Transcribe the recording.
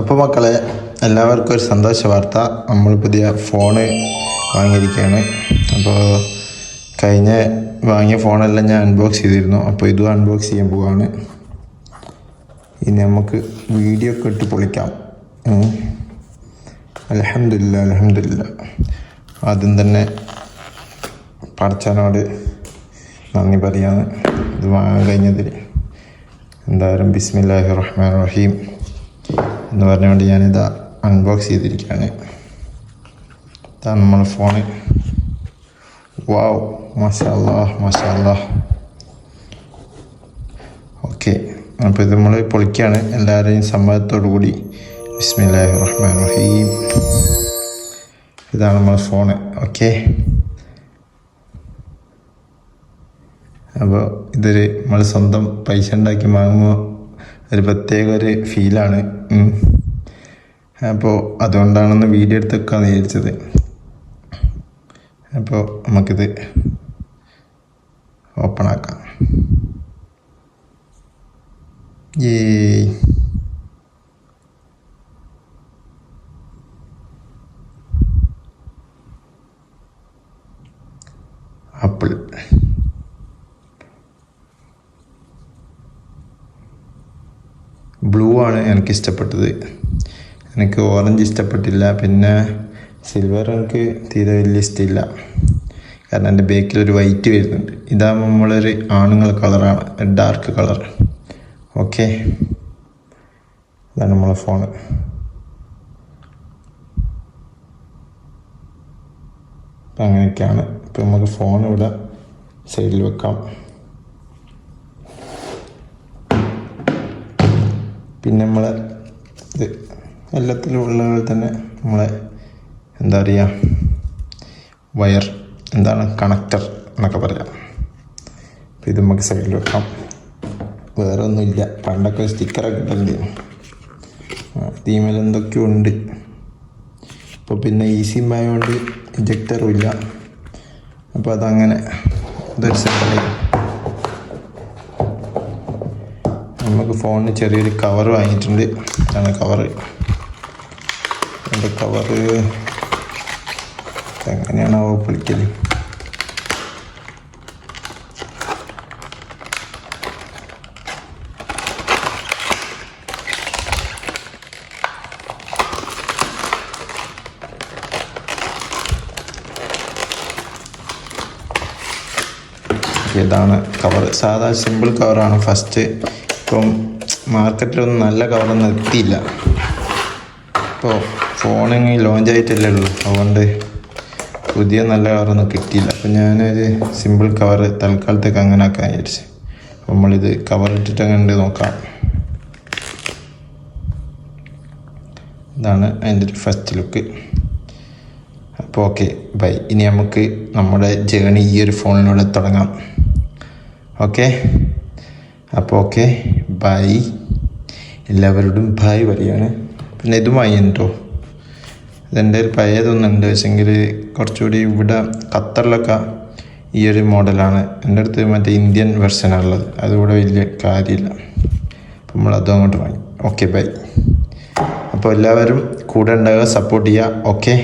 അപ്പോൾ മക്കളെ, എല്ലാവർക്കും ഒരു സന്തോഷ വാർത്ത. നമ്മൾ പുതിയ ഫോണ് വാങ്ങിയിരിക്കുകയാണ്. അപ്പോൾ വാങ്ങിയ ഫോണെല്ലാം ഞാൻ അൺബോക്സ് ചെയ്തിരുന്നു. അപ്പോൾ ഇതും അൺബോക്സ് ചെയ്യാൻ പോവുകയാണ്. ഇനി നമുക്ക് വീഡിയോ ഒക്കെ ഇട്ട് പൊളിക്കാം. അൽഹംദുലില്ലാ. ആദ്യം തന്നെ പടച്ചവനോട് നന്ദി പറയാണ് ഇത് വാങ്ങാൻ കഴിഞ്ഞതിൽ. എന്തായാലും ബിസ്മില്ലാഹിർ റഹ്മാനിർ റഹീം എന്ന് പറഞ്ഞുകൊണ്ട് ഞാനിതാ അൺബോക്സ് ചെയ്തിരിക്കുകയാണ്. ഇതാണ് നമ്മളെ ഫോണ്. വാവ്, മാഷാ അല്ലാഹ്. ഓക്കെ, അപ്പോൾ ഇത് നമ്മൾ പൊളിക്കുകയാണ്. എല്ലാവരെയും സമ്മതത്തോടു കൂടി. ബിസ്മില്ലാഹിർ റഹ്മാനിർ റഹീം. ഇതാണ് നമ്മളെ ഫോണ്. ഓക്കെ, അപ്പോൾ ഇതൊരു നമ്മൾ സ്വന്തം പൈസ ഉണ്ടാക്കി വാങ്ങുമ്പോൾ ഒരു പ്രത്യേക ഒരു ഫീലാണ്. അപ്പോൾ അതുകൊണ്ടാണെന്ന് വീഡിയോ എടുത്ത് വെക്കാമെന്ന് വിചാരിച്ചത്. അപ്പോൾ നമുക്കിത് ഓപ്പൺ ആക്കാം. ആപ്പിൾ ബ്ലൂ ആണ് എനിക്കിഷ്ടപ്പെട്ടത്. എനിക്ക് ഓറഞ്ച് ഇഷ്ടപ്പെട്ടില്ല. പിന്നെ സിൽവർ എനിക്ക് തീരെ വലിയ ഇഷ്ടമില്ല. കാരണം എൻ്റെ ബേക്കിലൊരു വൈറ്റ് വരുന്നുണ്ട്. ഇതാകുമ്പോൾ നമ്മളൊരു ആണുങ്ങളെ കളറാണ്, ഡാർക്ക് കളർ. ഓക്കെ, ഇതാണ് നമ്മളെ ഫോണ്. അപ്പം അങ്ങനെയൊക്കെയാണ്. ഇപ്പം നമുക്ക് ഫോൺ ഇവിടെ സൈഡിൽ വെക്കാം. പിന്നെ നമ്മളെ ഇത് എല്ലാത്തിലും ഉള്ള പോലെ തന്നെ നമ്മളെ എന്താ പറയുക, വയർ കണക്ടർ എന്നൊക്കെ പറയാം. അപ്പം ഇത് നമുക്ക് സൈഡിൽ വെക്കാം. വേറെ ഒന്നുമില്ല. പണ്ടൊക്കെ സ്റ്റിക്കറൊക്കെ ഇട്ടല്ലേ, തീമേൽ എന്തൊക്കെയോ ഉണ്ട്. ഇപ്പോൾ പിന്നെ സിം ആയതുകൊണ്ട് ഇജക്ടറും ഇല്ല. അപ്പോൾ അതങ്ങനെ ഇതൊരു സെറ്റായി. നമുക്ക് ഫോണിന് ചെറിയൊരു കവർ വാങ്ങിയിട്ടുണ്ട്. ഇതാണ് കവറ്. എൻ്റെ കവറ് എങ്ങനെയാണ് പൊളിക്കൽ? ഇതാണ് കവർ. സാധാ സിമ്പിൾ കവറാണ് ഫസ്റ്റ്. ഇപ്പം മാർക്കറ്റിലൊന്നും നല്ല കവറൊന്നും എത്തിയില്ല. ഇപ്പോൾ ഫോണിങ്ങനെ ലോഞ്ചായിട്ടല്ലേ ഉള്ളൂ, അതുകൊണ്ട് പുതിയ നല്ല കവറൊന്നും കിട്ടിയില്ല. അപ്പം ഞാനൊരു സിമ്പിൾ കവർ തൽക്കാലത്തേക്ക് അങ്ങനെ ആക്കാൻ വിചാരിച്ചു. അപ്പം നമ്മളിത് കവർ ഇട്ടിട്ട് അങ്ങനെ നോക്കാം. ഇതാണ് അതിൻ്റെ ഒരു ഫസ്റ്റ് ലുക്ക്. അപ്പോൾ ഓക്കെ, ബൈ. ഇനി നമുക്ക് നമ്മുടെ ജേണി ഈ ഒരു ഫോണിലൂടെ തുടങ്ങാം. ഓക്കെ, അപ്പോൾ ഓക്കെ, ബൈ. എല്ലാവരോടും ബായ് പറയാണ്. പിന്നെ ഇത് വാങ്ങിട്ടോ, ഇതെൻ്റെ ഒരു പഴയതൊന്നുണ്ട്. പക്ഷെങ്കിൽ കുറച്ചുകൂടി ഇവിടെ ഖത്തറിലൊക്കെ ഈ ഒരു മോഡലാണ്. എൻ്റെ അടുത്ത് മറ്റേ ഇന്ത്യൻ വെർഷനാണുള്ളത്. അതിവിടെ വലിയ കാര്യമില്ല. അപ്പം നമ്മളതും അങ്ങോട്ട് വാങ്ങി. Okay, bye. അപ്പോൾ എല്ലാവരും കൂടെ ഉണ്ടാകുക, സപ്പോർട്ട് ചെയ്യുക. ഓക്കെ.